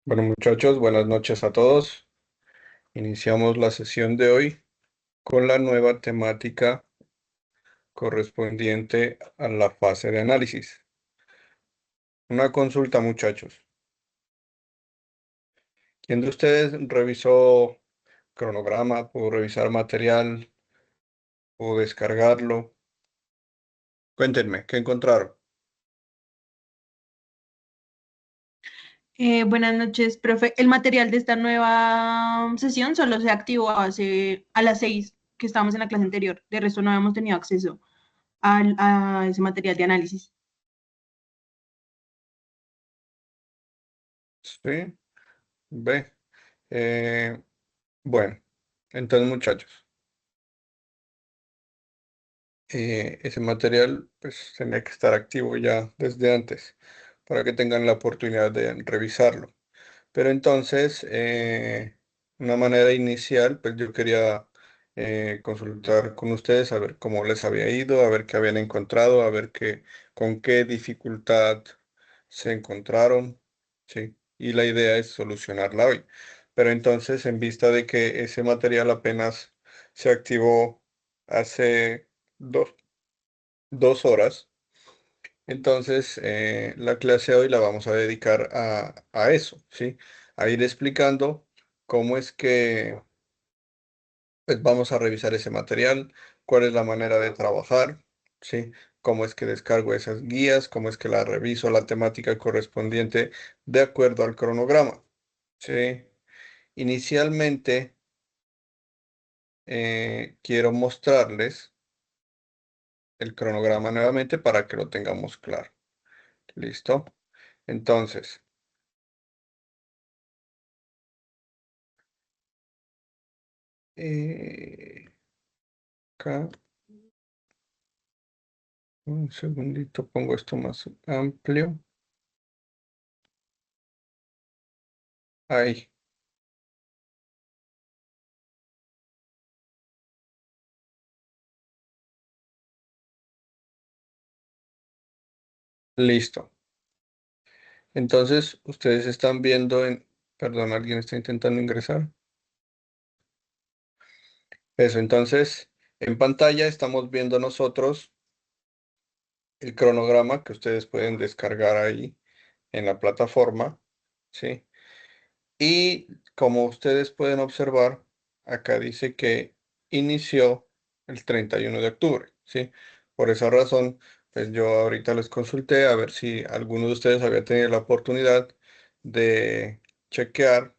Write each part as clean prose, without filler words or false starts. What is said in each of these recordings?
Bueno, muchachos, buenas noches a todos. Iniciamos la sesión de hoy con la nueva temática correspondiente a la fase de análisis. Una consulta, muchachos. ¿Quién de ustedes revisó cronograma, pudo revisar material, pudo descargarlo? Cuéntenme, ¿qué encontraron? Buenas noches, profe. El material de esta nueva sesión solo se activó a las 6 que estábamos en la clase anterior. De resto no habíamos tenido acceso a ese material de análisis. Sí, ve. Eh, bueno, entonces, muchachos, ese material pues tenía que estar activo ya desde antes para que tengan la oportunidad de revisarlo. Pero entonces, una manera inicial, pues yo quería consultar con ustedes a ver cómo les había ido, a ver qué habían encontrado, a ver con qué dificultad se encontraron, ¿sí? Y la idea es solucionarla hoy. Pero entonces, en vista de que ese material apenas se activó hace dos, 2 horas, entonces, la clase de hoy la vamos a dedicar a eso, ¿sí? A ir explicando cómo es que pues, vamos a revisar ese material, cuál es la manera de trabajar, ¿sí? Cómo es que descargo esas guías, cómo es que la reviso la temática correspondiente de acuerdo al cronograma, ¿sí? Inicialmente, quiero mostrarles el cronograma nuevamente para que lo tengamos claro. ¿Listo? Entonces, acá. Un segundito, pongo esto más amplio. Ahí, listo. Entonces, ustedes están viendo perdón, alguien está intentando ingresar. Eso, entonces, en pantalla estamos viendo nosotros el cronograma que ustedes pueden descargar ahí en la plataforma, ¿sí? Y como ustedes pueden observar, acá dice que inició el 31 de octubre, ¿sí? Por esa razón, pues yo ahorita les consulté a ver si alguno de ustedes había tenido la oportunidad de chequear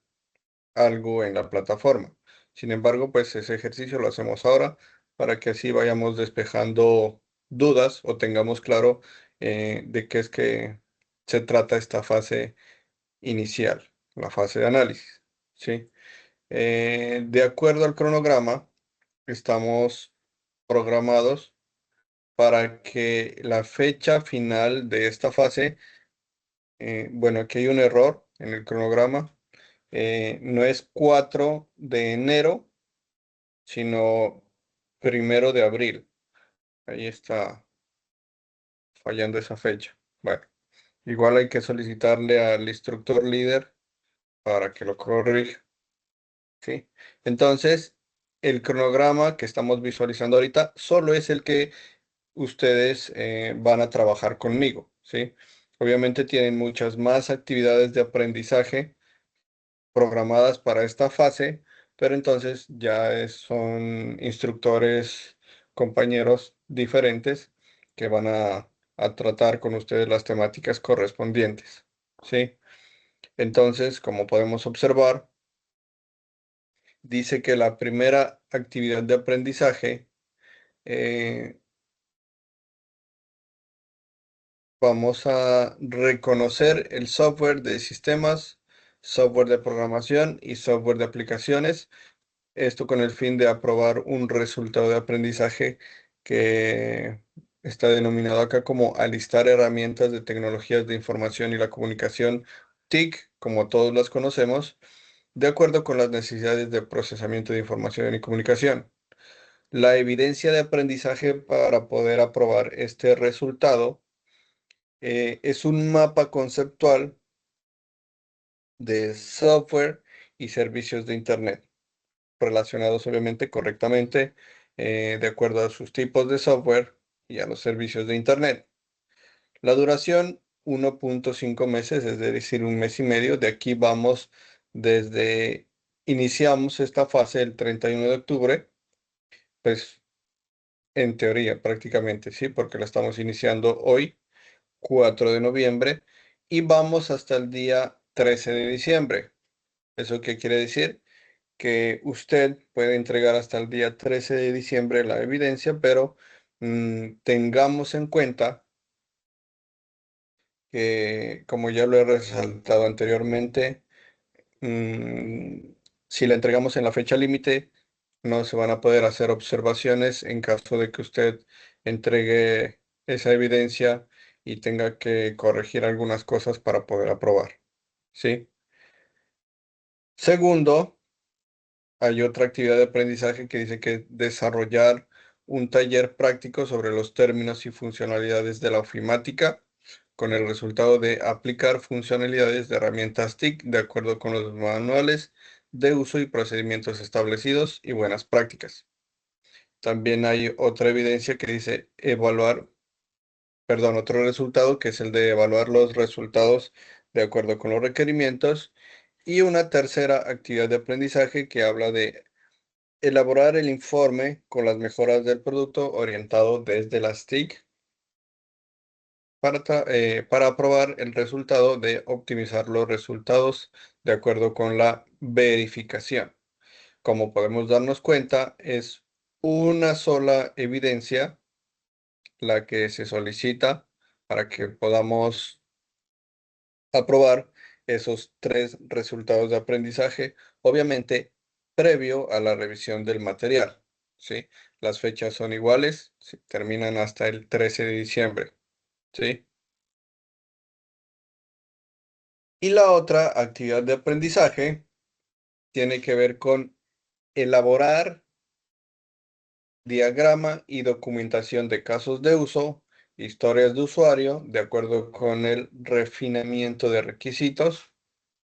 algo en la plataforma. Sin embargo, pues ese ejercicio lo hacemos ahora para que así vayamos despejando dudas o tengamos claro de qué es que se trata esta fase inicial, la fase de análisis, ¿sí? De acuerdo al cronograma, estamos programados para que la fecha final de esta fase, bueno, aquí hay un error en el cronograma, no es 4 de enero, sino 1 de abril. Ahí está fallando esa fecha. Bueno, igual hay que solicitarle al instructor líder para que lo corrija. ¿Sí? Entonces, el cronograma que estamos visualizando ahorita solo es el que ustedes van a trabajar conmigo, ¿sí? Obviamente tienen muchas más actividades de aprendizaje programadas para esta fase, pero entonces ya son instructores, compañeros diferentes que van a tratar con ustedes las temáticas correspondientes, ¿sí? Entonces, como podemos observar, dice que la primera actividad de aprendizaje, eh, vamos a reconocer el software de sistemas, software de programación y software de aplicaciones. Esto con el fin de aprobar un resultado de aprendizaje que está denominado acá como alistar herramientas de tecnologías de información y la comunicación, TIC, como todos las conocemos, de acuerdo con las necesidades de procesamiento de información y comunicación. La evidencia de aprendizaje para poder aprobar este resultado es un mapa conceptual de software y servicios de Internet, relacionados obviamente correctamente de acuerdo a sus tipos de software y a los servicios de Internet. La duración, 1.5 meses, es decir, un mes y medio. De aquí vamos desde, iniciamos esta fase el 31 de octubre, pues en teoría prácticamente, sí, porque la estamos iniciando hoy, 4 de noviembre, y vamos hasta el día 13 de diciembre. ¿Eso qué quiere decir? Que usted puede entregar hasta el día 13 de diciembre la evidencia, pero tengamos en cuenta que, como ya lo he resaltado anteriormente, mm, si la entregamos en la fecha límite, no se van a poder hacer observaciones en caso de que usted entregue esa evidencia y tenga que corregir algunas cosas para poder aprobar. ¿Sí? Segundo, hay otra actividad de aprendizaje que dice que desarrollar un taller práctico sobre los términos y funcionalidades de la ofimática con el resultado de aplicar funcionalidades de herramientas TIC de acuerdo con los manuales de uso y procedimientos establecidos y buenas prácticas. También hay otra evidencia que dice evaluar, perdón, otro resultado que es el de evaluar los resultados de acuerdo con los requerimientos. Y una tercera actividad de aprendizaje que habla de elaborar el informe con las mejoras del producto orientado desde las TIC para aprobar el resultado de optimizar los resultados de acuerdo con la verificación. Como podemos darnos cuenta, es una sola evidencia la que se solicita para que podamos aprobar esos tres resultados de aprendizaje, obviamente previo a la revisión del material, ¿sí? Las fechas son iguales, sí, terminan hasta el 13 de diciembre, ¿sí? Y la otra actividad de aprendizaje tiene que ver con elaborar diagrama y documentación de casos de uso, historias de usuario, de acuerdo con el refinamiento de requisitos,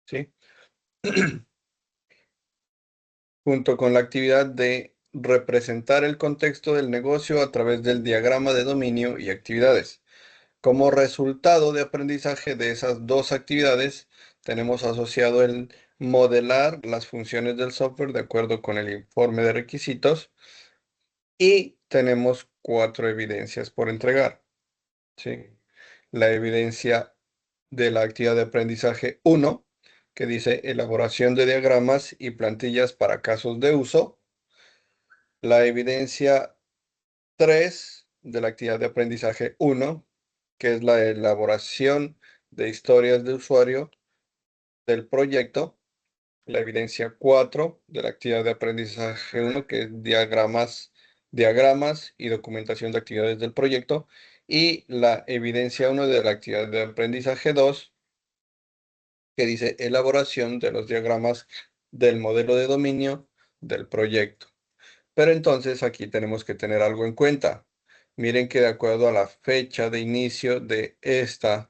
¿sí? Junto con la actividad de representar el contexto del negocio a través del diagrama de dominio y actividades. Como resultado de aprendizaje de esas dos actividades, tenemos asociado el modelar las funciones del software de acuerdo con el informe de requisitos y tenemos cuatro evidencias por entregar, ¿sí? La evidencia de la actividad de aprendizaje uno, que dice elaboración de diagramas y plantillas para casos de uso. La evidencia 3 de la actividad de aprendizaje uno, que es la elaboración de historias de usuario del proyecto. La evidencia 4 de la actividad de aprendizaje uno, que es diagramas y documentación de actividades del proyecto. Y la evidencia uno de la actividad de aprendizaje 2, que dice elaboración de los diagramas del modelo de dominio del proyecto. Pero entonces aquí tenemos que tener algo en cuenta. Miren que de acuerdo a la fecha de inicio de estas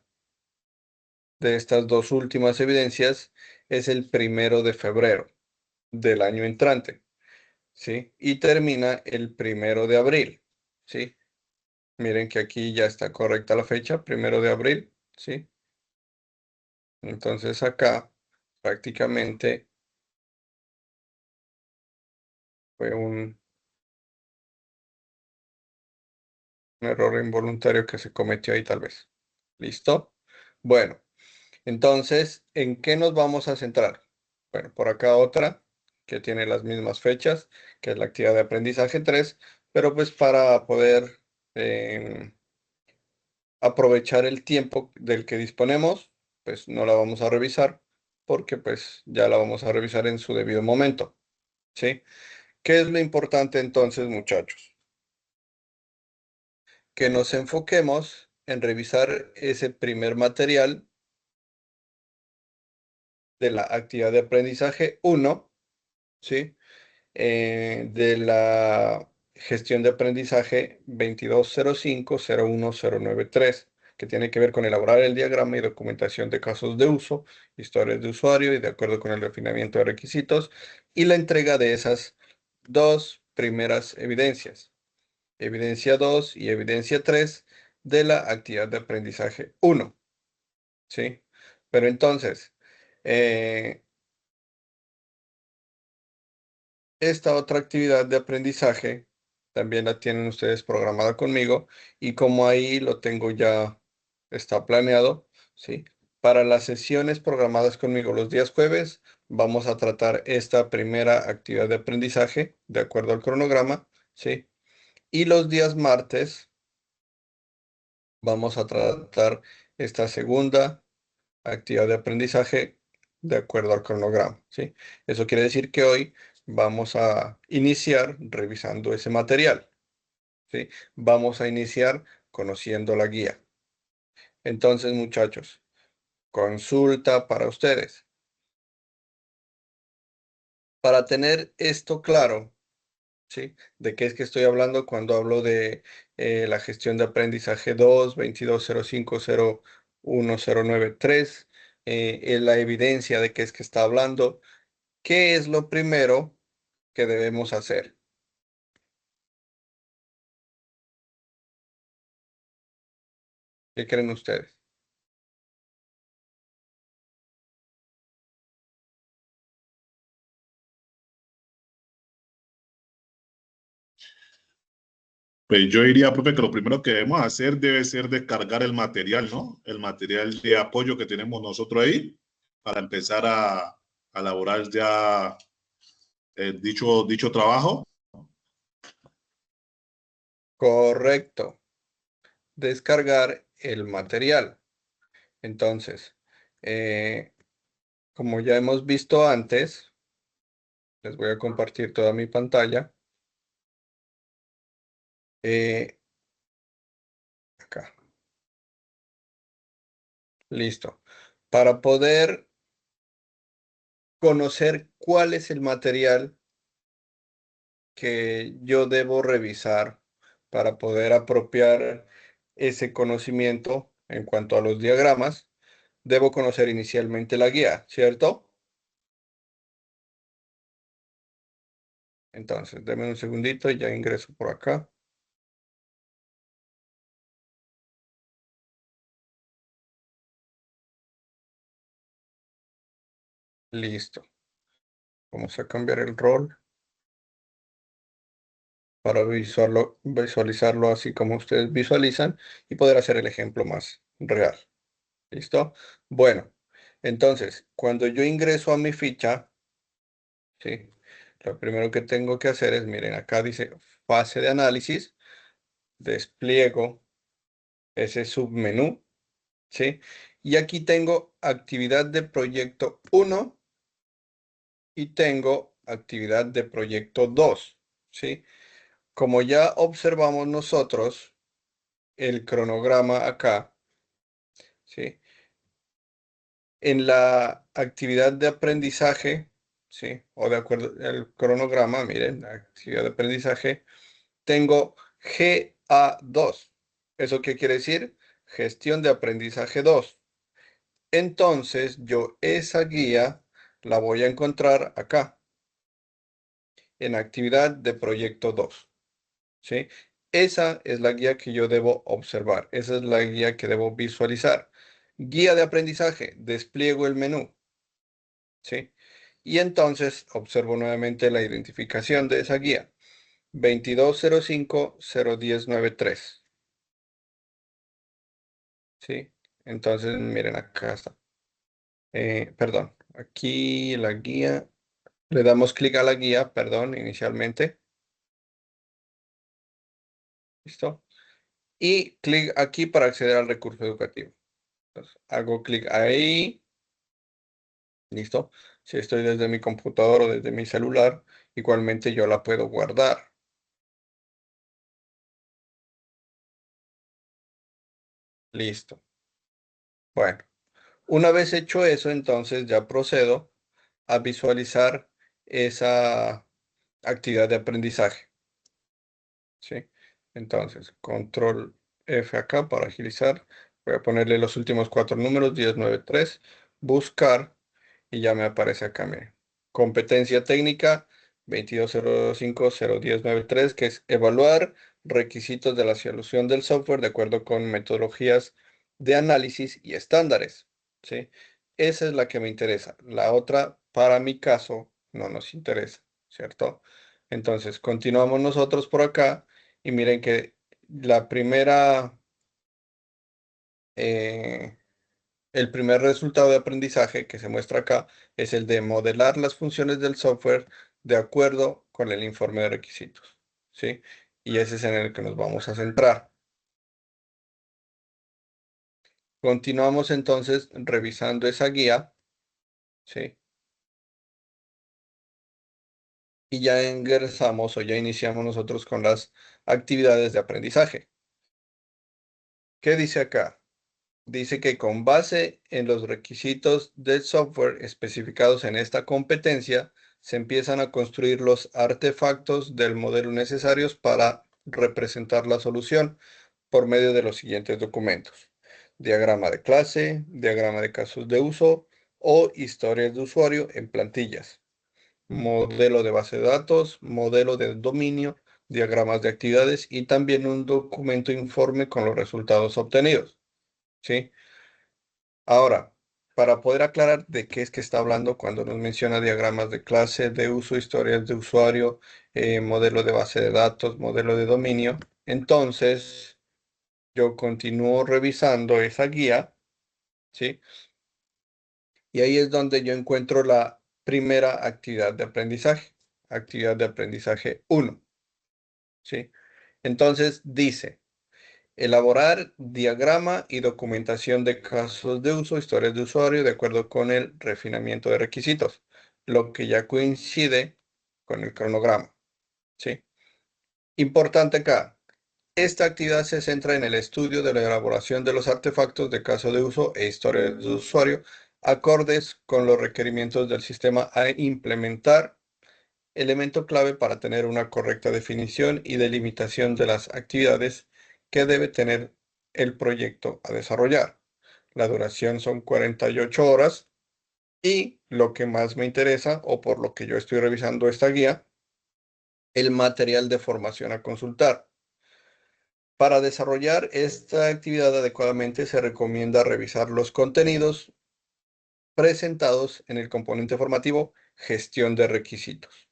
dos últimas evidencias, es el 1 de febrero del año entrante, ¿sí? Y termina el 1 de abril, ¿sí? Miren que aquí ya está correcta la fecha, 1 de abril, ¿sí? Entonces acá prácticamente fue un error involuntario que se cometió ahí tal vez. ¿Listo? Bueno. Entonces, ¿en qué nos vamos a centrar? Bueno, por acá otra que tiene las mismas fechas, que es la actividad de aprendizaje 3, pero pues para poder aprovechar el tiempo del que disponemos, pues no la vamos a revisar porque pues ya la vamos a revisar en su debido momento, ¿sí? ¿Qué es lo importante entonces, muchachos? Que nos enfoquemos en revisar ese primer material de la actividad de aprendizaje uno, ¿sí? De la gestión de aprendizaje 2205-01093, que tiene que ver con elaborar el diagrama y documentación de casos de uso, historias de usuario y de acuerdo con el refinamiento de requisitos, y la entrega de esas dos primeras evidencias, evidencia 2 y evidencia 3 de la actividad de aprendizaje 1, ¿sí? Pero entonces, esta otra actividad de aprendizaje también la tienen ustedes programada conmigo y como ahí lo tengo ya, está planeado, ¿sí? Para las sesiones programadas conmigo los días jueves, vamos a tratar esta primera actividad de aprendizaje de acuerdo al cronograma, ¿sí? Y los días martes vamos a tratar esta segunda actividad de aprendizaje de acuerdo al cronograma, ¿sí? Eso quiere decir que hoy vamos a iniciar revisando ese material, ¿sí? Vamos a iniciar conociendo la guía. Entonces, muchachos, consulta para ustedes. Para tener esto claro, ¿sí? ¿De qué es que estoy hablando cuando hablo de la gestión de aprendizaje 2, 22050109 3? La evidencia de qué es que está hablando. ¿Qué es lo primero que debemos hacer? ¿Qué creen ustedes? Pues yo diría, profe, que lo primero que debemos hacer debe ser descargar el material, ¿no? El material de apoyo que tenemos nosotros ahí para empezar a elaborar ya dicho trabajo. Correcto. Descargar el material. Entonces, eh, como ya hemos visto antes, les voy a compartir toda mi pantalla. Eh, Acá. Listo. Para poder conocer cuál es el material que yo debo revisar para poder apropiar ese conocimiento en cuanto a los diagramas, debo conocer inicialmente la guía, ¿cierto? Entonces, denme un segundito y ya ingreso por acá. Listo. Vamos a cambiar el rol para visualizarlo así como ustedes visualizan y poder hacer el ejemplo más real. ¿Listo? Bueno, entonces, cuando yo ingreso a mi ficha, ¿sí? Lo primero que tengo que hacer es, miren, acá dice fase de análisis, despliego ese submenú, ¿sí? Y aquí tengo actividad de proyecto 1 y tengo actividad de proyecto 2, ¿sí? Como ya observamos nosotros el cronograma acá, ¿sí? En la actividad de aprendizaje, ¿sí? O de acuerdo al cronograma, miren, la actividad de aprendizaje, tengo GA2. ¿Eso qué quiere decir? Gestión de aprendizaje 2. Entonces, yo esa guía la voy a encontrar acá, en actividad de proyecto 2. ¿Sí? Esa es la guía que yo debo observar. Esa es la guía que debo visualizar. Guía de aprendizaje. Despliego el menú. ¿Sí? Y entonces observo nuevamente la identificación de esa guía. 22050109 3. ¿Sí? Entonces, miren, acá está. Perdón, aquí la guía. Le damos clic a la guía, perdón, inicialmente. ¿Listo? Y clic aquí para acceder al recurso educativo. Entonces, hago clic ahí. ¿Listo? Si estoy desde mi computador o desde mi celular, igualmente yo la puedo guardar. Listo. Bueno, una vez hecho eso, entonces ya procedo a visualizar esa actividad de aprendizaje. ¿Sí? Entonces, control F acá para agilizar. Voy a ponerle los últimos 4 números, 1093, buscar, y ya me aparece acá, miren. Competencia técnica 2205-01093, que es evaluar requisitos de la solución del software de acuerdo con metodologías de análisis y estándares, ¿sí? Esa es la que me interesa. La otra, para mi caso, no nos interesa, ¿cierto? Entonces, continuamos nosotros por acá y miren que la primera... eh, el primer resultado de aprendizaje que se muestra acá es el de modelar las funciones del software de acuerdo con el informe de requisitos, ¿sí? Y ese es en el que nos vamos a centrar. Continuamos entonces revisando esa guía, ¿sí? Y ya ingresamos o ya iniciamos nosotros con las actividades de aprendizaje. ¿Qué dice acá? Dice que con base en los requisitos del software especificados en esta competencia, se empiezan a construir los artefactos del modelo necesarios para representar la solución por medio de los siguientes documentos: diagrama de clase, diagrama de casos de uso o historias de usuario en plantillas, modelo de base de datos, modelo de dominio, diagramas de actividades y también un documento informe con los resultados obtenidos, ¿sí? Ahora, para poder aclarar de qué es que está hablando cuando nos menciona diagramas de clase, de uso, historias de usuario, modelo de base de datos, modelo de dominio, entonces yo continúo revisando esa guía, ¿sí? Y ahí es donde yo encuentro la primera actividad de aprendizaje 1, ¿sí? Entonces dice: elaborar diagrama y documentación de casos de uso, historias de usuario, de acuerdo con el refinamiento de requisitos, lo que ya coincide con el cronograma, ¿sí? Importante acá, esta actividad se centra en el estudio de la elaboración de los artefactos de caso de uso e historias de usuario, acordes con los requerimientos del sistema a implementar, elemento clave para tener una correcta definición y delimitación de las actividades que debe tener el proyecto a desarrollar. La duración son 48 horas y lo que más me interesa, o por lo que yo estoy revisando esta guía, el material de formación a consultar. Para desarrollar esta actividad adecuadamente se recomienda revisar los contenidos presentados en el componente formativo gestión de requisitos.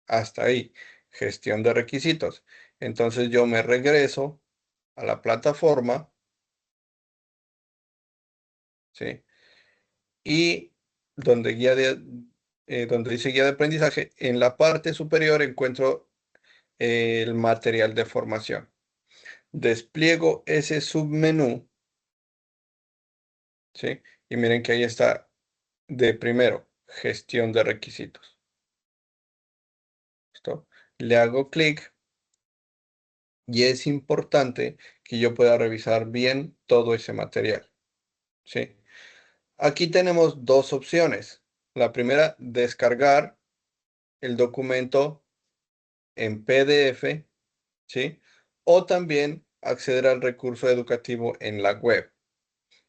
Hasta ahí, gestión de requisitos. Entonces yo me regreso a la plataforma, ¿sí? Y donde dice guía de aprendizaje, en la parte superior encuentro el material de formación. Despliego ese submenú, ¿sí? Y miren que ahí está de primero, gestión de requisitos. ¿Listo? Le hago clic y es importante que yo pueda revisar bien todo ese material, ¿sí? Aquí tenemos dos opciones. La primera, descargar el documento en PDF, ¿sí? O también acceder al recurso educativo en la web.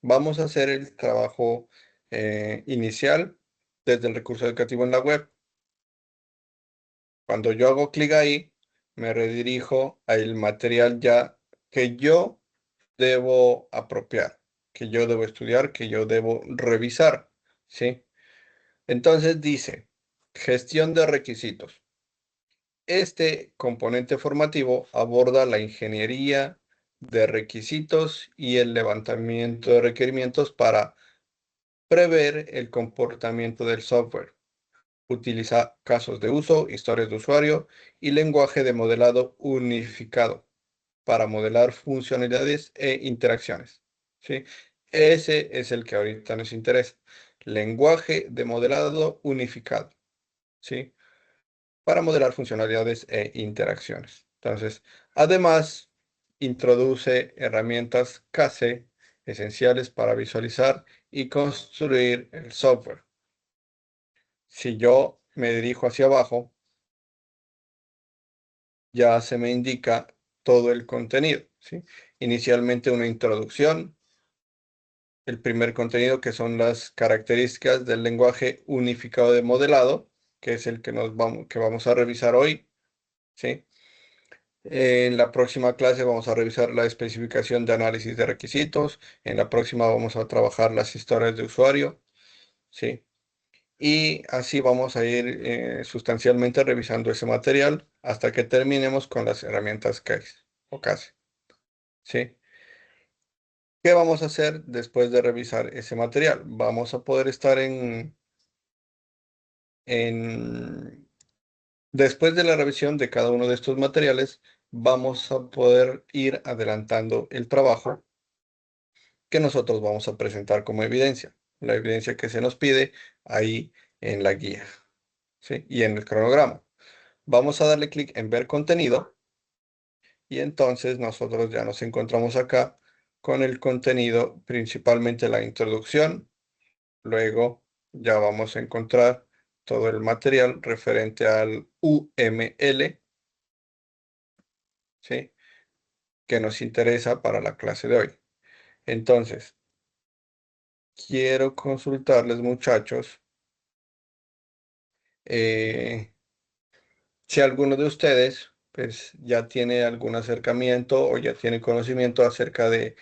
Vamos a hacer el trabajo inicial desde el recurso educativo en la web. Cuando yo hago clic ahí, me redirijo al material ya que yo debo apropiar, que yo debo estudiar, que yo debo revisar, ¿sí? Entonces dice, gestión de requisitos. Este componente formativo aborda la ingeniería de requisitos y el levantamiento de requerimientos para prever el comportamiento del software. Utiliza casos de uso, historias de usuario y lenguaje de modelado unificado para modelar funcionalidades e interacciones, ¿sí? Ese es el que ahorita nos interesa. Lenguaje de modelado unificado, ¿sí? Para modelar funcionalidades e interacciones. Entonces, además, introduce herramientas CASE esenciales para visualizar y construir el software. Si yo me dirijo hacia abajo, ya se me indica todo el contenido, ¿sí? Inicialmente una introducción, el primer contenido, que son las características del lenguaje unificado de modelado, que es el que vamos a revisar hoy, ¿sí? En la próxima clase vamos a revisar la especificación de análisis de requisitos. En la próxima vamos a trabajar las historias de usuario, ¿sí? Y así vamos a ir sustancialmente revisando ese material hasta que terminemos con las herramientas CASE o CASE, ¿sí? ¿Qué vamos a hacer después de revisar ese material? Vamos a poder estar después de la revisión de cada uno de estos materiales, vamos a poder ir adelantando el trabajo que nosotros vamos a presentar como evidencia. La evidencia que se nos pide ahí en la guía, ¿sí? Y en el cronograma. Vamos a darle clic en ver contenido y entonces nosotros ya nos encontramos acá con el contenido, principalmente la introducción. Luego ya vamos a encontrar todo el material referente al UML, ¿sí? Que nos interesa para la clase de hoy. Entonces, quiero consultarles, muchachos, si alguno de ustedes pues ya tiene algún acercamiento o ya tiene conocimiento acerca de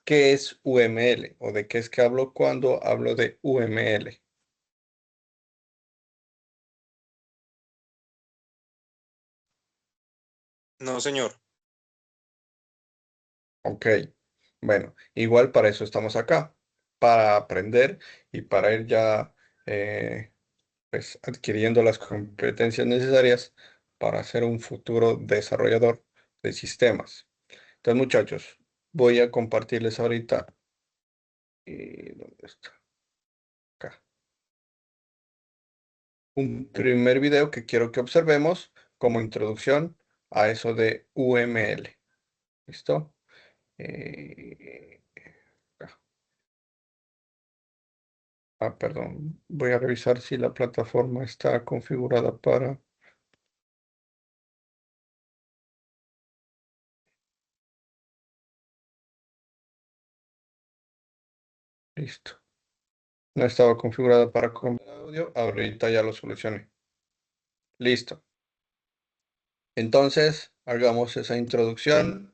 qué es UML o de qué es que hablo cuando hablo de UML. No, señor. Ok, bueno, igual para eso estamos acá, para aprender y para ir ya pues adquiriendo las competencias necesarias para ser un futuro desarrollador de sistemas. Entonces, muchachos, voy a compartirles ahorita. ¿Dónde está? Acá. Un primer video que quiero que observemos como introducción a eso de UML. ¿Listo? Acá. Perdón. Voy a revisar si la plataforma está configurada para... Listo. No estaba configurada para audio. Ahorita ya lo solucioné. Listo. Entonces, hagamos esa introducción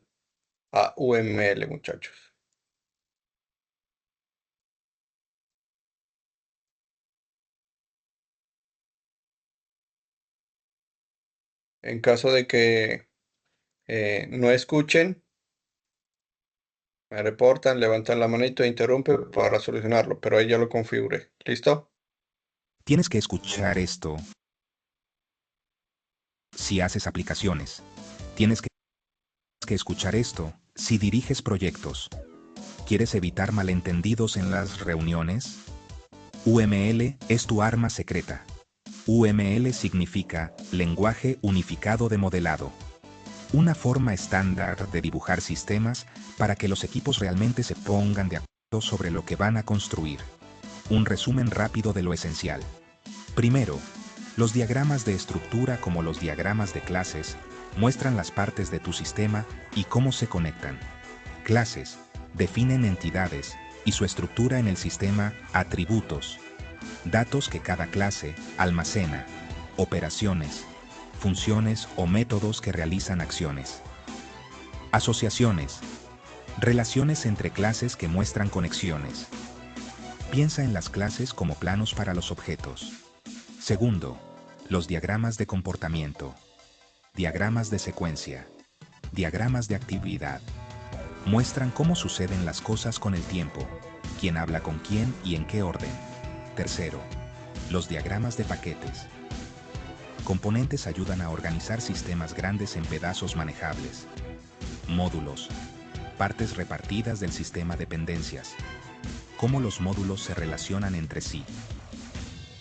a UML, muchachos. En caso de que no escuchen, me reportan, levantan la manito e interrumpen para solucionarlo, pero ahí ya lo configuré. ¿Listo? Tienes que escuchar esto si haces aplicaciones. Tienes que escuchar esto si diriges proyectos. ¿Quieres evitar malentendidos en las reuniones? UML es tu arma secreta. UML significa Lenguaje Unificado de Modelado. Una forma estándar de dibujar sistemas para que los equipos realmente se pongan de acuerdo sobre lo que van a construir. Un resumen rápido de lo esencial. Primero, los diagramas de estructura como los diagramas de clases muestran las partes de tu sistema y cómo se conectan. Clases definen entidades y su estructura en el sistema atributos, datos que cada clase almacena, operaciones, funciones o métodos que realizan acciones. Asociaciones, relaciones entre clases que muestran conexiones. Piensa en las clases como planos para los objetos. Segundo, los diagramas de comportamiento, diagramas de secuencia, diagramas de actividad. Muestran cómo suceden las cosas con el tiempo, quién habla con quién y en qué orden. Tercero, los diagramas de paquetes. Componentes ayudan a organizar sistemas grandes en pedazos manejables. Módulos, partes repartidas del sistema dependencias. Cómo los módulos se relacionan entre sí.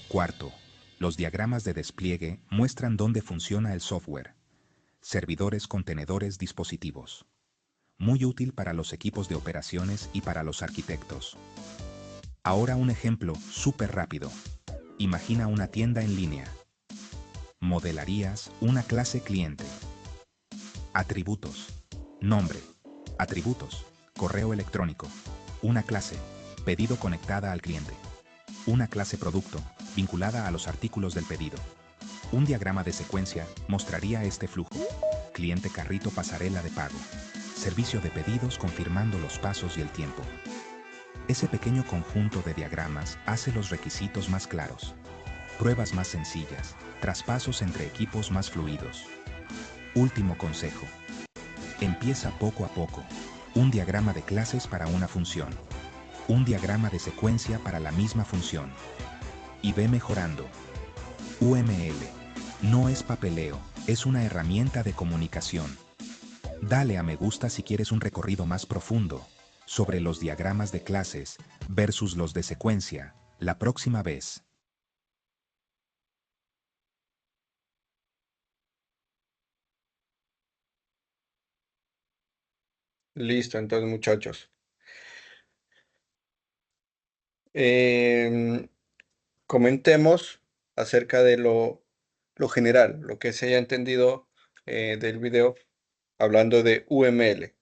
Cuarto, los diagramas de despliegue muestran dónde funciona el software. Servidores, contenedores, dispositivos. Muy útil para los equipos de operaciones y para los arquitectos. Ahora un ejemplo súper rápido. Imagina una tienda en línea. Modelarías una clase cliente. Atributos. Nombre. Atributos. Correo electrónico. Una clase. Pedido conectada al cliente. Una clase producto, vinculada a los artículos del pedido. Un diagrama de secuencia mostraría este flujo. Cliente carrito pasarela de pago. Servicio de pedidos confirmando los pasos y el tiempo. Ese pequeño conjunto de diagramas hace los requisitos más claros. Pruebas más sencillas. Traspasos entre equipos más fluidos. Último consejo. Empieza poco a poco. Un diagrama de clases para una función. Un diagrama de secuencia para la misma función. Y ve mejorando. UML. No es papeleo, es una herramienta de comunicación. Dale a me gusta si quieres un recorrido más profundo sobre los diagramas de clases versus los de secuencia la próxima vez. Listo, entonces muchachos. Em, Comentemos acerca de lo general, lo que se haya entendido del video hablando de UML,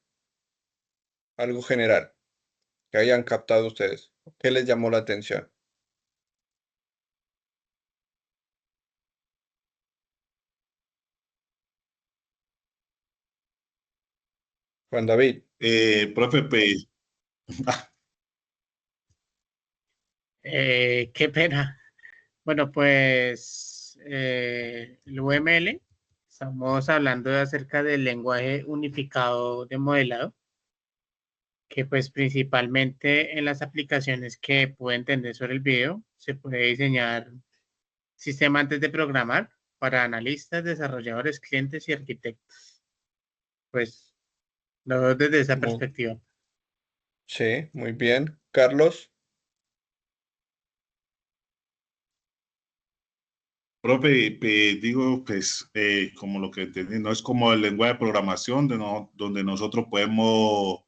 algo general que hayan captado ustedes. ¿Qué les llamó la atención? Juan David, Profe, pues, Qué pena. Bueno, pues el UML, estamos hablando acerca del lenguaje unificado de modelado, que pues principalmente en las aplicaciones que pude entender sobre el video, se puede diseñar sistema antes de programar para analistas, desarrolladores, clientes y arquitectos. Pues lo veo desde esa mu- perspectiva. sí, muy bien. Carlos, profe, digo, pues, como lo que entendí, no es como el lenguaje de programación donde nosotros podemos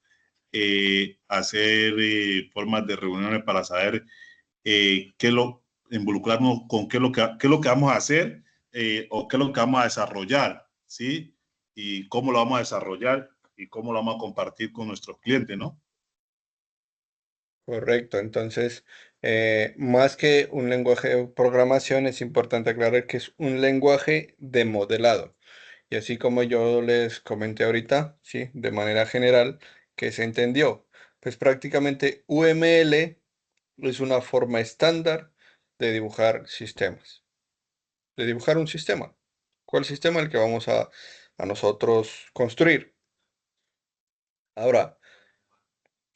hacer formas de reuniones para saber involucrarnos con qué es lo que vamos a hacer o qué es lo que vamos a desarrollar, ¿sí? Y cómo lo vamos a desarrollar y cómo lo vamos a compartir con nuestros clientes, ¿no? correcto. Entonces, más que un lenguaje de programación, es importante aclarar que es un lenguaje de modelado. Y así como yo les comenté ahorita, sí, de manera general, que se entendió, pues prácticamente UML es una forma estándar de dibujar sistemas, de dibujar un sistema. ¿Cuál sistema? El que vamos a nosotros construir. Ahora,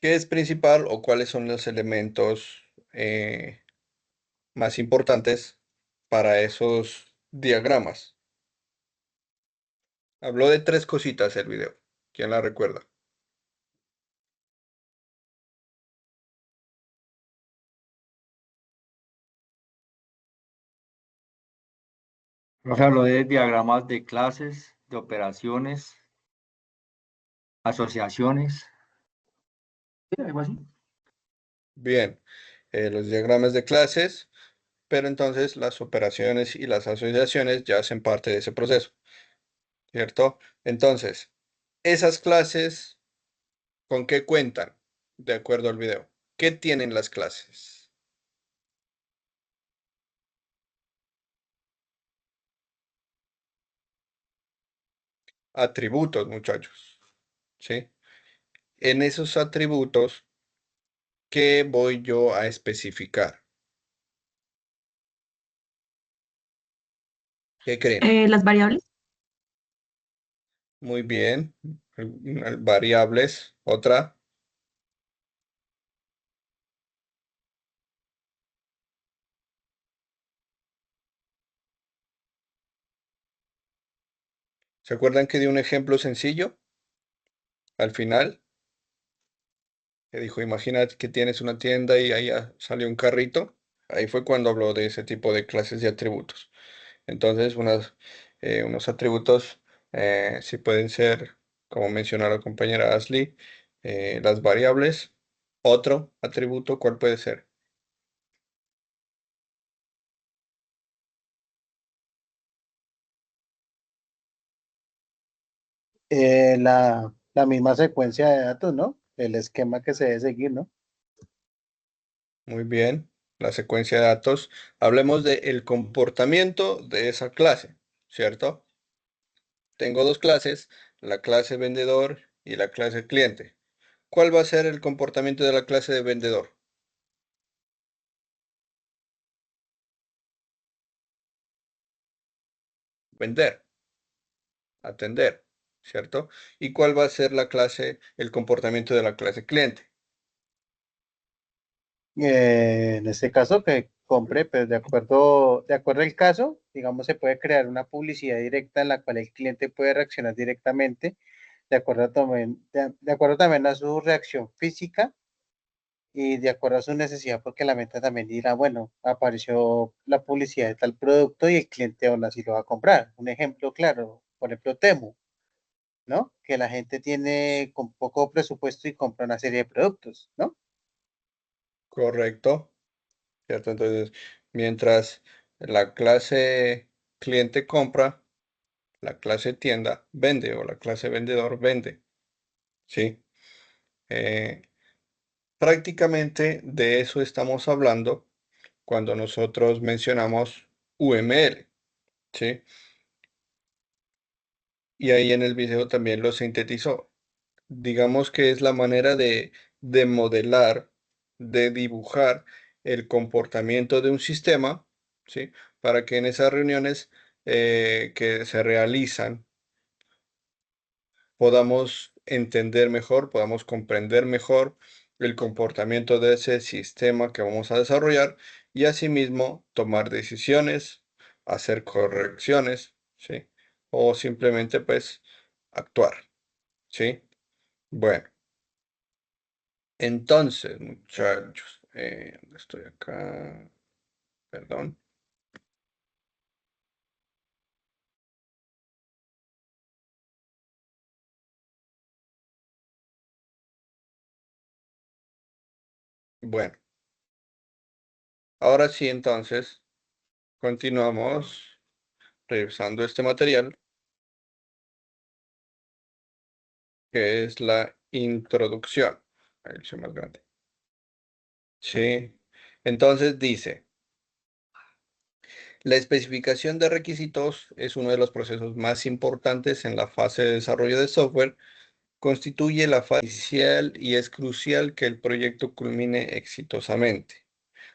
¿qué es principal o cuáles son los elementos más importantes para esos diagramas? Habló de tres cositas el video. ¿Quién la recuerda? Profe, habló de diagramas de clases, de operaciones, asociaciones, ¿sí? Algo así. Bien, los diagramas de clases, pero entonces las operaciones y las asociaciones ya hacen parte de ese proceso, ¿cierto? Entonces, esas clases, ¿con qué cuentan? De acuerdo al video. ¿Qué tienen las clases? Atributos, muchachos, ¿sí? En esos atributos, ¿qué voy yo a especificar? ¿Qué creen? Las variables. Muy bien. Variables. Otra. ¿Se acuerdan que di un ejemplo sencillo al final? Que dijo, imagina que tienes una tienda y ahí salió un carrito. Ahí fue cuando habló de ese tipo de clases de atributos. Entonces, unos atributos sí pueden ser, como mencionó la compañera Ashley, las variables. Otro atributo, ¿cuál puede ser? La misma secuencia de datos, ¿no? El esquema que se debe seguir, ¿no? Muy bien. La secuencia de datos. Hablemos del comportamiento de esa clase, ¿cierto? Tengo dos clases, la clase vendedor y la clase cliente. ¿Cuál va a ser el comportamiento de la clase de vendedor? Vender, atender, ¿cierto? ¿Y cuál va a ser el comportamiento de la clase cliente? En este caso que compre, pues de acuerdo al caso, digamos, se puede crear una publicidad directa en la cual el cliente puede reaccionar directamente, de acuerdo también a su reacción física y de acuerdo a su necesidad, porque la meta también dirá, bueno, apareció la publicidad de tal producto y el cliente aún así lo va a comprar. Un ejemplo claro, por ejemplo, Temu, ¿no? Que la gente tiene con poco presupuesto y compra una serie de productos, ¿no? Correcto, ¿cierto? Entonces, mientras la clase cliente compra, la clase tienda vende o la clase vendedor vende, ¿sí? Eh, Prácticamente de eso estamos hablando cuando nosotros mencionamos UML, ¿sí? Y ahí en el video también lo sintetizó. Digamos que es la manera de modelar, de dibujar el comportamiento de un sistema, ¿sí? Para que en esas reuniones que se realizan podamos entender mejor, podamos comprender mejor el comportamiento de ese sistema que vamos a desarrollar y asimismo tomar decisiones, hacer correcciones, ¿sí? O simplemente pues actuar, ¿sí? Bueno, entonces, muchachos, ¿dónde estoy acá? Perdón. Bueno, ahora sí, entonces, continuamos revisando este material, que es la introducción. Ahí lo más grande. Sí. Entonces dice, la especificación de requisitos es uno de los procesos más importantes en la fase de desarrollo de software. Constituye la fase inicial y es crucial que el proyecto culmine exitosamente.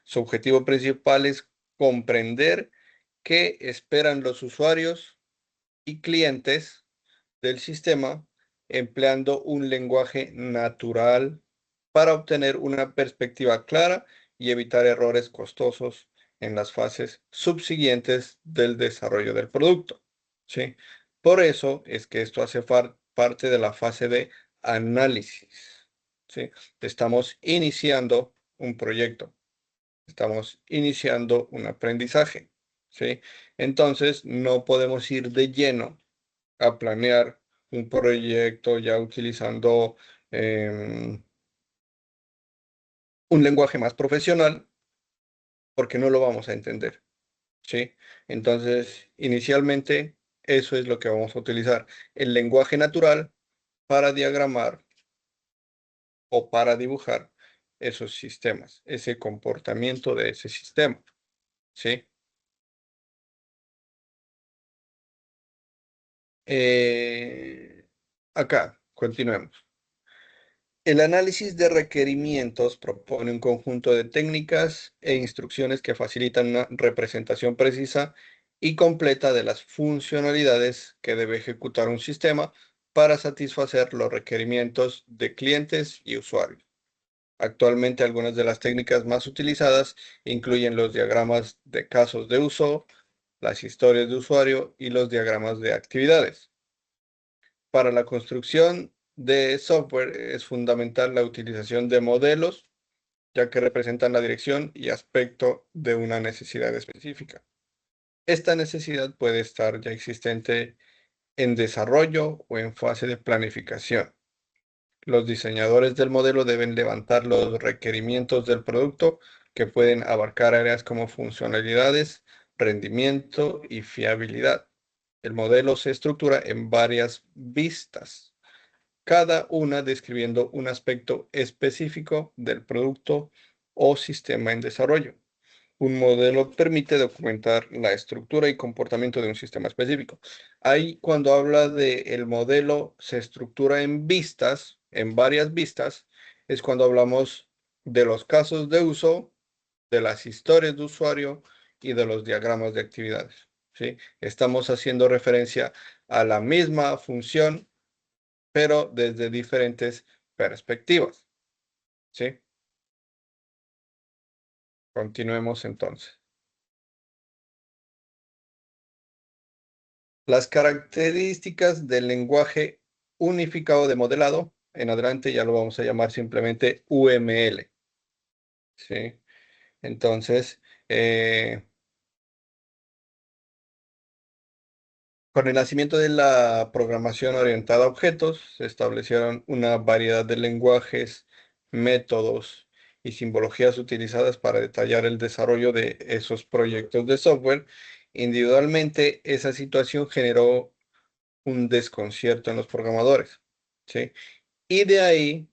Su objetivo principal es comprender qué esperan los usuarios y clientes del sistema empleando un lenguaje natural para obtener una perspectiva clara y evitar errores costosos en las fases subsiguientes del desarrollo del producto. ¿Sí? Por eso es que esto hace parte de la fase de análisis. ¿Sí? Estamos iniciando un proyecto, estamos iniciando un aprendizaje. ¿Sí? Entonces, no podemos ir de lleno a planear un proyecto ya utilizando un lenguaje más profesional porque no lo vamos a entender, ¿sí? Entonces, inicialmente, eso es lo que vamos a utilizar, el lenguaje natural para diagramar o para dibujar esos sistemas, ese comportamiento de ese sistema, ¿sí? Acá, continuemos. El análisis de requerimientos propone un conjunto de técnicas e instrucciones que facilitan una representación precisa y completa de las funcionalidades que debe ejecutar un sistema para satisfacer los requerimientos de clientes y usuarios. Actualmente, algunas de las técnicas más utilizadas incluyen los diagramas de casos de uso, las historias de usuario y los diagramas de actividades. Para la construcción de software es fundamental la utilización de modelos, ya que representan la dirección y aspecto de una necesidad específica. Esta necesidad puede estar ya existente en desarrollo o en fase de planificación. Los diseñadores del modelo deben levantar los requerimientos del producto que pueden abarcar áreas como funcionalidades, rendimiento y fiabilidad. El modelo se estructura en varias vistas, cada una describiendo un aspecto específico del producto o sistema en desarrollo. Un modelo permite documentar la estructura y comportamiento de un sistema específico. Ahí, cuando habla de el modelo se estructura en vistas, en varias vistas, es cuando hablamos de los casos de uso, de las historias de usuario y de los diagramas de actividades, ¿sí? Estamos haciendo referencia a la misma función, pero desde diferentes perspectivas, ¿sí? Continuemos entonces. Las características del lenguaje unificado de modelado, en adelante ya lo vamos a llamar simplemente UML, ¿sí? Entonces, con el nacimiento de la programación orientada a objetos, se establecieron una variedad de lenguajes, métodos y simbologías utilizadas para detallar el desarrollo de esos proyectos de software. Individualmente, esa situación generó un desconcierto en los programadores, ¿sí? Y de ahí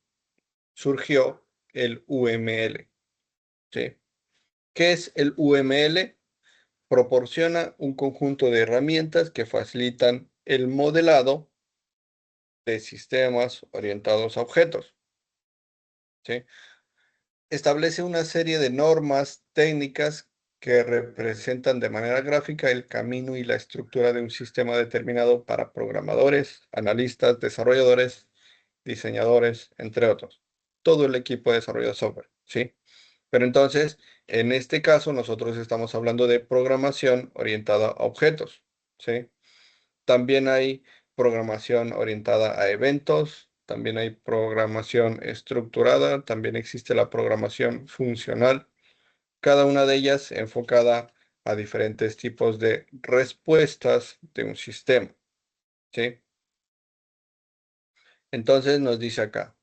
surgió el UML, ¿sí? ¿Qué es el UML? Proporciona un conjunto de herramientas que facilitan el modelado de sistemas orientados a objetos, ¿sí? Establece una serie de normas técnicas que representan de manera gráfica el camino y la estructura de un sistema determinado para programadores, analistas, desarrolladores, diseñadores, entre otros. Todo el equipo de desarrollo de software, ¿sí? Pero entonces, en este caso, nosotros estamos hablando de programación orientada a objetos, ¿sí? También hay programación orientada a eventos, también hay programación estructurada, también existe la programación funcional, cada una de ellas enfocada a diferentes tipos de respuestas de un sistema, ¿sí? Entonces nos dice acá,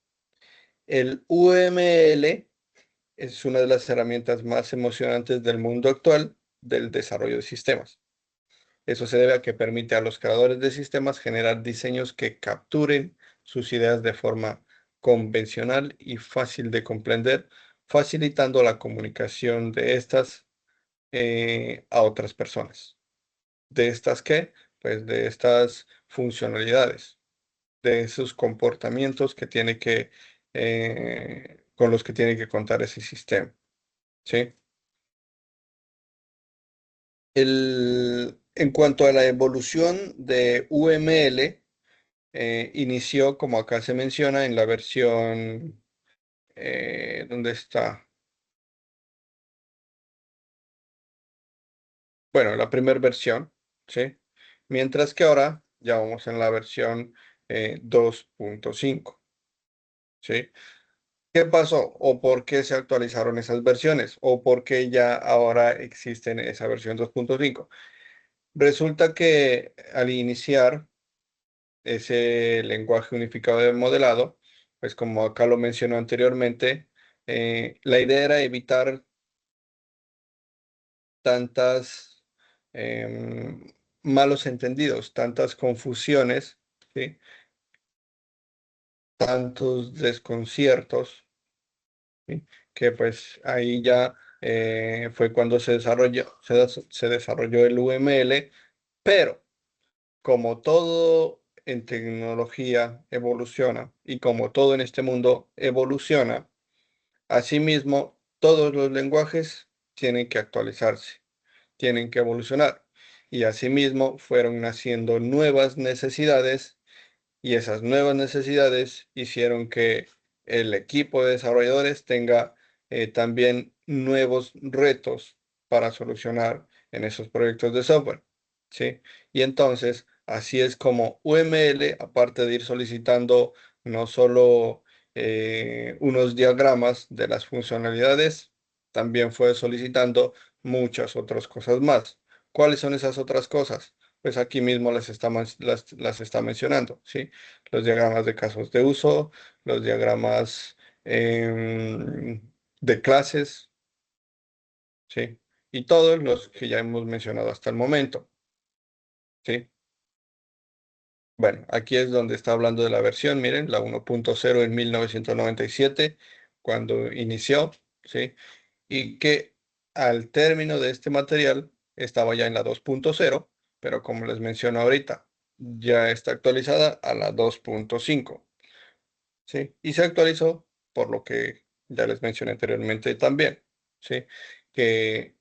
el UML es una de las herramientas más emocionantes del mundo actual del desarrollo de sistemas. Eso se debe a que permite a los creadores de sistemas generar diseños que capturen sus ideas de forma convencional y fácil de comprender, facilitando la comunicación de estas a otras personas. ¿De estas qué? Pues de estas funcionalidades, de esos comportamientos que tiene que, con los que tiene que contar ese sistema, ¿sí? En cuanto a la evolución de UML, inició, como acá se menciona, en la versión, ¿dónde está? Bueno, la primera versión, ¿sí? Mientras que ahora ya vamos en la versión 2.5, ¿sí? ¿Qué pasó? ¿O por qué se actualizaron esas versiones? ¿O por qué ya ahora existen esa versión 2.5? Resulta que al iniciar ese lenguaje unificado de modelado, pues como acá lo mencionó anteriormente, la idea era evitar tantas malos entendidos, tantas confusiones, ¿sí? Tantos desconciertos, ¿sí? Que pues ahí ya fue cuando se desarrolló el UML, pero como todo en tecnología evoluciona y como todo en este mundo evoluciona, asimismo todos los lenguajes tienen que actualizarse, tienen que evolucionar. Y asimismo fueron naciendo nuevas necesidades y esas nuevas necesidades hicieron que el equipo de desarrolladores tenga también nuevos retos para solucionar en esos proyectos de software, ¿sí? Y entonces, así es como UML, aparte de ir solicitando no solo unos diagramas de las funcionalidades, también fue solicitando muchas otras cosas más. ¿Cuáles son esas otras cosas? Pues aquí mismo las está mencionando, ¿sí? Los diagramas de casos de uso, los diagramas de clases, ¿sí? Y todos los que ya hemos mencionado hasta el momento, ¿sí? Bueno, aquí es donde está hablando de la versión, miren, la 1.0 en 1997, cuando inició, ¿sí? Y que al término de este material estaba ya en la 2.0, pero como les menciono ahorita, ya está actualizada a la 2.5, ¿sí? Y se actualizó por lo que ya les mencioné anteriormente también, ¿sí? Que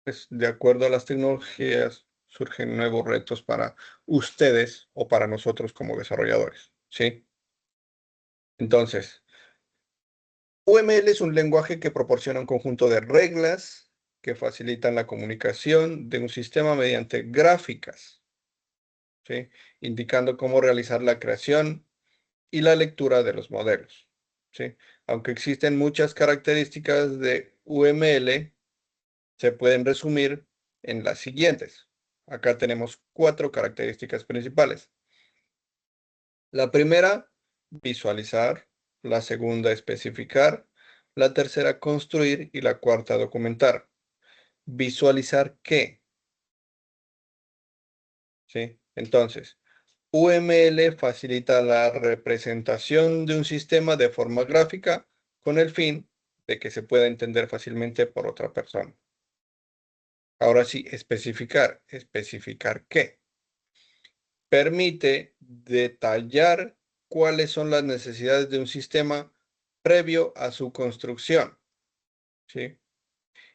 pues, de acuerdo a las tecnologías surgen nuevos retos para ustedes o para nosotros como desarrolladores, ¿sí? Entonces, UML es un lenguaje que proporciona un conjunto de reglas que facilitan la comunicación de un sistema mediante gráficas, ¿sí? Indicando cómo realizar la creación y la lectura de los modelos, ¿sí? Aunque existen muchas características de UML, se pueden resumir en las siguientes. Acá tenemos 4 características principales. La primera, visualizar. La segunda, especificar. La tercera, construir. Y la cuarta, documentar. ¿Visualizar qué? ¿Sí? Entonces, UML facilita la representación de un sistema de forma gráfica con el fin de que se pueda entender fácilmente por otra persona. Ahora sí, especificar. ¿Especificar qué? Permite detallar cuáles son las necesidades de un sistema previo a su construcción, ¿sí?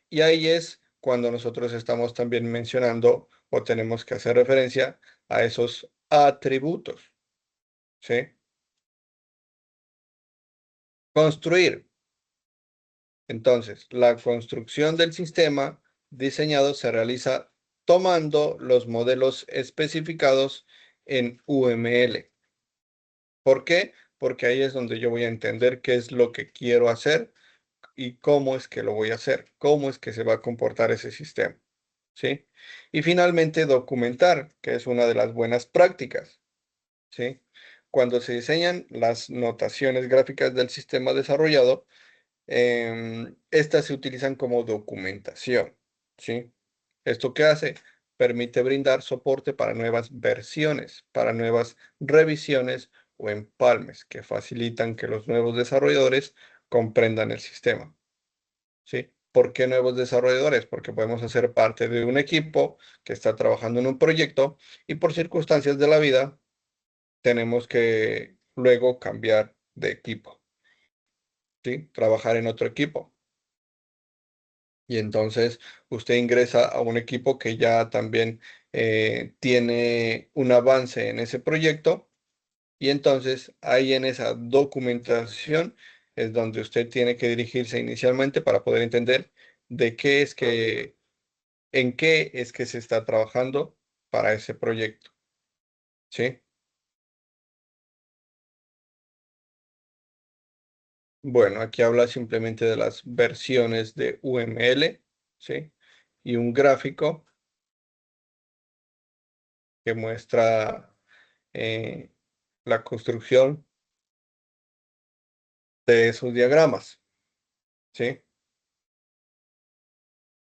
Y ahí es cuando nosotros estamos también mencionando o tenemos que hacer referencia a esos atributos, ¿sí? Construir. Entonces, la construcción del sistema diseñado se realiza tomando los modelos especificados en UML. ¿Por qué? Porque ahí es donde yo voy a entender qué es lo que quiero hacer y cómo es que lo voy a hacer, cómo es que se va a comportar ese sistema, ¿sí? Y finalmente, documentar, que es una de las buenas prácticas, ¿sí? Cuando se diseñan las notaciones gráficas del sistema desarrollado, estas se utilizan como documentación, ¿sí? ¿Esto qué hace? Permite brindar soporte para nuevas versiones, para nuevas revisiones o empalmes que facilitan que los nuevos desarrolladores comprendan el sistema, ¿sí? ¿Por qué nuevos desarrolladores? Porque podemos hacer parte de un equipo que está trabajando en un proyecto y por circunstancias de la vida tenemos que luego cambiar de equipo, ¿sí? Trabajar en otro equipo. Y entonces usted ingresa a un equipo que ya también tiene un avance en ese proyecto y entonces ahí en esa documentación es donde usted tiene que dirigirse inicialmente para poder entender de qué es que, en qué es que se está trabajando para ese proyecto, ¿sí? Bueno, aquí habla simplemente de las versiones de UML, ¿sí? Y un gráfico que muestra eh, la construcción de esos diagramas, ¿sí?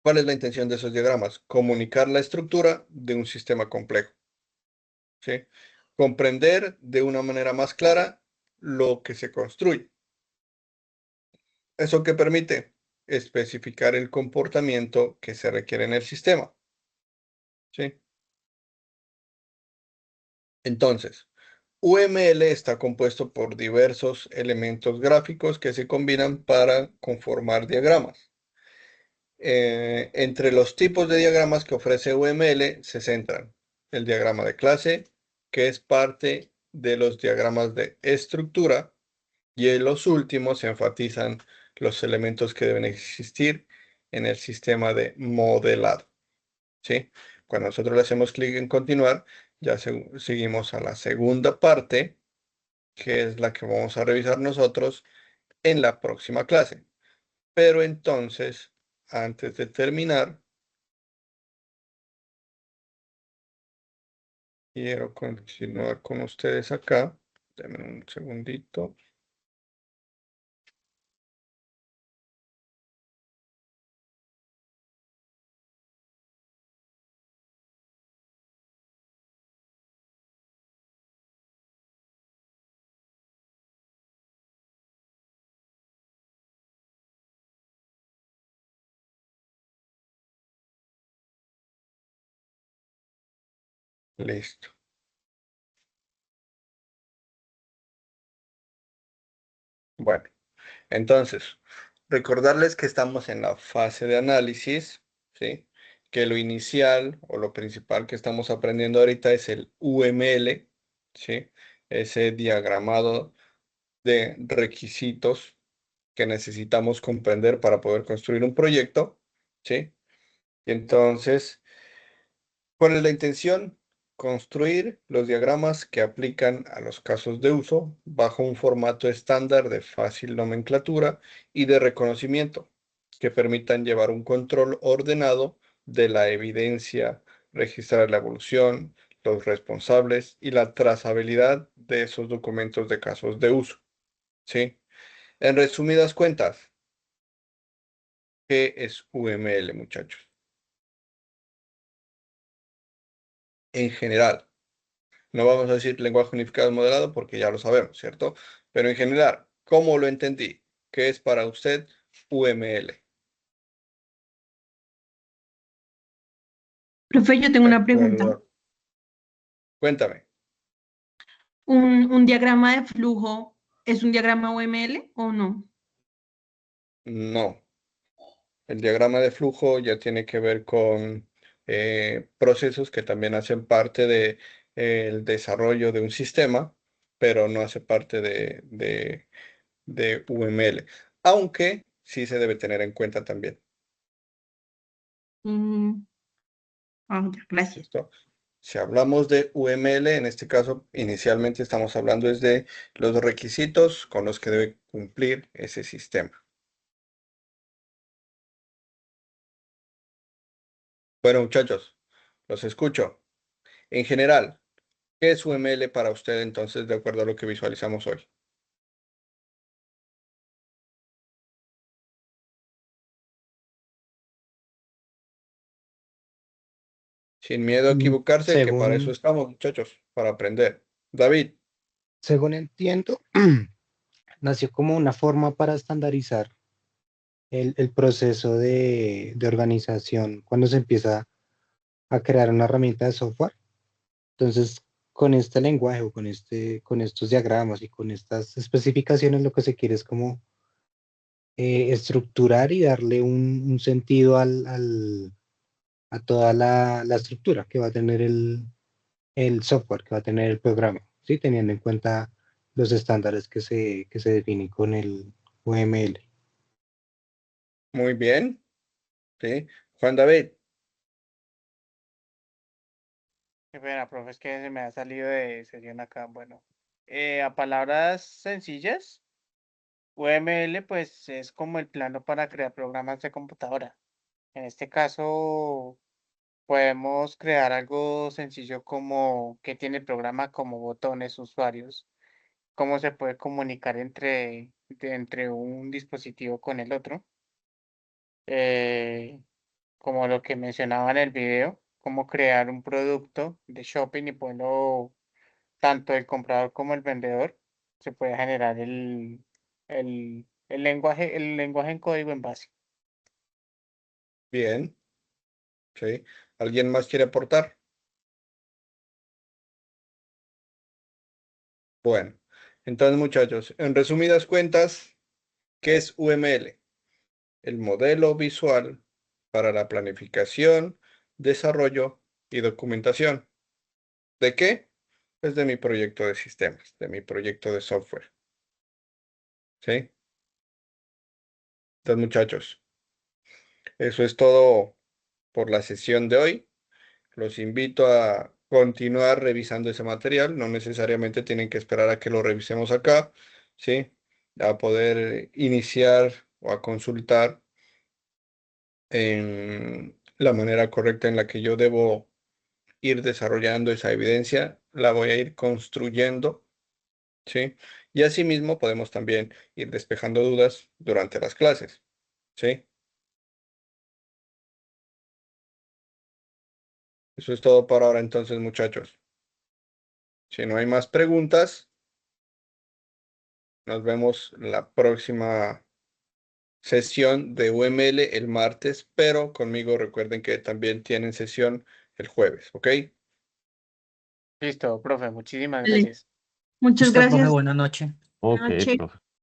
¿Cuál es la intención de esos diagramas? Comunicar la estructura de un sistema complejo, ¿sí? Comprender de una manera más clara lo que se construye. ¿Eso qué permite? Especificar el comportamiento que se requiere en el sistema, ¿sí? Entonces, UML está compuesto por diversos elementos gráficos que se combinan para conformar diagramas. Entre los tipos de diagramas que ofrece UML se centran el diagrama de clase, que es parte de los diagramas de estructura, y en los últimos se enfatizan los elementos que deben existir en el sistema de modelado, ¿sí? Cuando nosotros le hacemos clic en continuar, ya seguimos a la segunda parte, que es la que vamos a revisar nosotros en la próxima clase. Pero entonces, antes de terminar, quiero continuar con ustedes acá. Denme un segundito. Listo. Bueno, entonces, recordarles que estamos en la fase de análisis, ¿sí? Que lo inicial o lo principal que estamos aprendiendo ahorita es el UML, ¿sí? Ese diagramado de requisitos que necesitamos comprender para poder construir un proyecto, ¿sí? Y entonces, ¿cuál es la intención? Construir los diagramas que aplican a los casos de uso bajo un formato estándar de fácil nomenclatura y de reconocimiento, que permitan llevar un control ordenado de la evidencia, registrar la evolución, los responsables y la trazabilidad de esos documentos de casos de uso, ¿sí? En resumidas cuentas, ¿qué es UML, muchachos? En general, no vamos a decir lenguaje unificado modelado porque ya lo sabemos, ¿cierto? Pero en general, ¿cómo lo entendí? ¿Qué es para usted UML? Profe, yo tengo De una pregunta. acuerdo. Cuéntame. ¿Un diagrama de flujo es un diagrama UML o no? No. El diagrama de flujo ya tiene que ver con procesos que también hacen parte de, el desarrollo de un sistema, pero no hace parte de UML, aunque sí se debe tener en cuenta también. Mm, ya, gracias. ¿Listo? Si hablamos de UML, en este caso, inicialmente estamos hablando es de los requisitos con los que debe cumplir ese sistema. Bueno, muchachos, los escucho. En general, ¿qué es UML para usted entonces, de acuerdo a lo que visualizamos hoy? Sin miedo a equivocarse, que para eso Según, estamos, muchachos, para aprender. David, según entiendo, nació como una forma para estandarizar el proceso de organización cuando se empieza a crear una herramienta de software. Entonces, con este lenguaje o con estos diagramas y con estas especificaciones, lo que se quiere es como estructurar y darle un sentido a toda la estructura que va a tener el software, que va a tener el programa, ¿sí? Teniendo en cuenta los estándares que se definen con el UML. muy bien, ¿sí? Juan David, Qué pena, profe, es que se me ha salido de sesión acá. Bueno, a palabras sencillas, UML pues es como el plano para crear programas de computadora. En este caso, podemos crear algo sencillo como que tiene el programa como botones, usuarios, cómo se puede comunicar entre un dispositivo con el otro, eh, como lo que mencionaba en el video, cómo crear un producto de shopping y poderlo, tanto el comprador como el vendedor, se puede generar el lenguaje en código en base. bien, ¿sí? ¿Alguien más quiere aportar? Bueno, entonces, muchachos, en resumidas cuentas, ¿qué es UML? El modelo visual para la planificación, desarrollo y documentación. ¿De qué? Pues de mi proyecto de sistemas, de mi proyecto de software. ¿Sí? Entonces, muchachos, eso es todo por la sesión de hoy. Los invito a continuar revisando ese material. No necesariamente tienen que esperar a que lo revisemos acá, ¿sí? A poder iniciar o a consultar en la manera correcta en la que yo debo ir desarrollando esa evidencia, la voy a ir construyendo, ¿sí? Y asimismo podemos también ir despejando dudas durante las clases, ¿sí? Eso es todo por ahora entonces, muchachos. Si no hay más preguntas, nos vemos la próxima sesión de UML el martes, pero conmigo recuerden que también tienen sesión el jueves, ¿ok? Listo, profe, muchísimas Vale. gracias. Muchas Listo, profe, gracias. buenas noches. Ok, noche. profe.